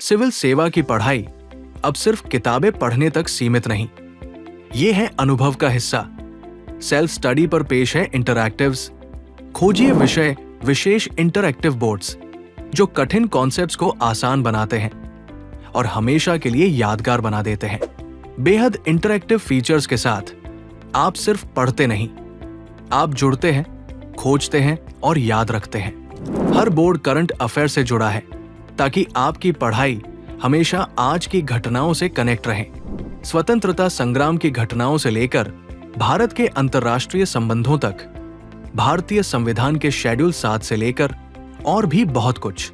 Civil सेवा की पढ़ाई अब सिर्फ किताबें पढ़ने तक सीमित नहीं, ये है अनुभव का हिस्सा। सेल्फ स्टडी पर पेश है इंटरैक्टिव्स। खोजिए विषय विशेष इंटरैक्टिव बोर्ड्स जो कठिन कॉन्सेप्ट्स को आसान बनाते हैं और हमेशा के लिए यादगार बना देते हैं। बेहद इंटरैक्टिव फीचर्स के साथ आप सिर्फ पढ़ते नहीं, आप जुड़ते हैं, खोजते हैं और याद रखते हैं। हर बोर्ड करंट अफेयर से जुड़ा है ताकि आपकी पढ़ाई हमेशा आज की घटनाओं से कनेक्ट रहे। स्वतंत्रता संग्राम की घटनाओं से लेकर भारत के अंतर्राष्ट्रीय संबंधों तक, भारतीय संविधान के शेड्यूल 7 से लेकर और भी बहुत कुछ।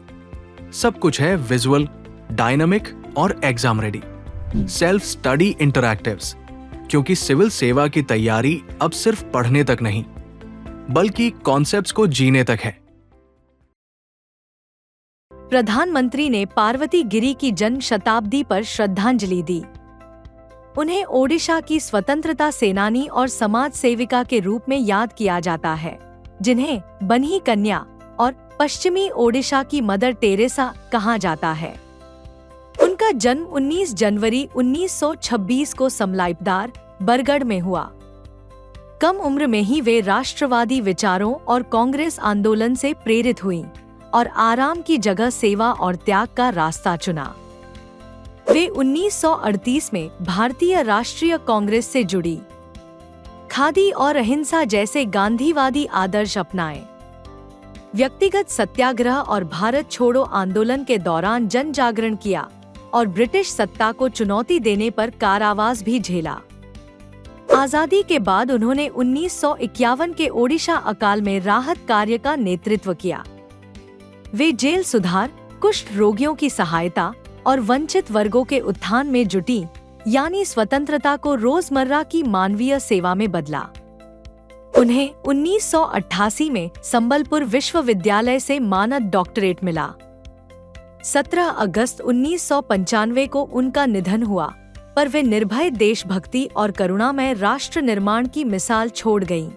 सब कुछ है विजुअल, डायनामिक और एग्जाम रेडी। सेल्फ स्टडी इंटरैक्टिव्स, क्योंकि सिविल सेवा की तैयारी अब सिर्फ पढ़ने तक नहीं बल्कि कॉन्सेप्ट्स को जीने तक है। प्रधानमंत्री ने पार्वती गिरी की जन्म शताब्दी पर श्रद्धांजलि दी। उन्हें ओडिशा की स्वतंत्रता सेनानी और समाज सेविका के रूप में याद किया जाता है, जिन्हें बन्ही कन्या और पश्चिमी ओडिशा की मदर टेरेसा कहा जाता है। उनका जन्म 19 जनवरी 1926 को समलाइपदार, बरगढ़ में हुआ। कम उम्र में ही वे राष्ट्रवादी विचारों और कांग्रेस आंदोलन से प्रेरित हुईं और आराम की जगह सेवा और त्याग का रास्ता चुना। वे 1938 में भारतीय राष्ट्रीय कांग्रेस से जुड़ी, खादी और अहिंसा जैसे गांधीवादी आदर्श अपनाए। व्यक्तिगत सत्याग्रह और भारत छोड़ो आंदोलन के दौरान जन जागरण किया और ब्रिटिश सत्ता को चुनौती देने पर कारावास भी झेला। आजादी के बाद उन्होंने 1951 के ओडिशा अकाल में राहत कार्य का नेतृत्व किया। वे जेल सुधार, कुष्ठ रोगियों की सहायता और वंचित वर्गों के उत्थान में जुटी, यानी स्वतंत्रता को रोजमर्रा की मानवीय सेवा में बदला। उन्हें 1988 में संबलपुर विश्वविद्यालय से मानद डॉक्टरेट मिला। 17 अगस्त 1995 को उनका निधन हुआ, पर वे निर्भय देशभक्ति और करुणामय राष्ट्र निर्माण की मिसाल छोड़ गईं।